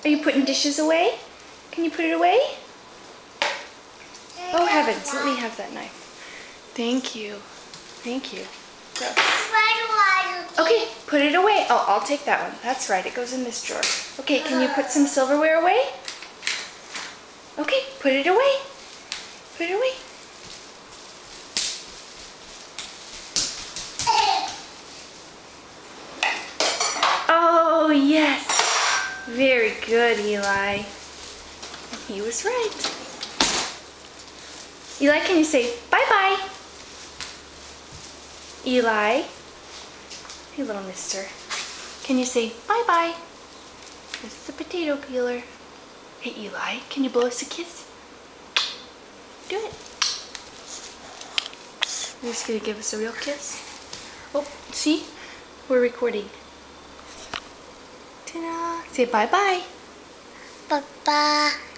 Are you putting dishes away? Can you put it away? Oh heavens, let me have that knife. Thank you. Thank you. Gross. Okay, put it away. Oh, I'll take that one. That's right, it goes in this drawer. Okay, can you put some silverware away? Okay, put it away. Put it away. Oh, yes. Very good, Eli. He was right. Eli, can you say bye-bye? Eli. Hey, little mister. Can you say bye-bye? This is the potato peeler. Hey, Eli, can you blow us a kiss? Do it. You're just gonna give us a real kiss? Oh, see? We're recording. Ta-da! Say bye-bye. Bye-bye.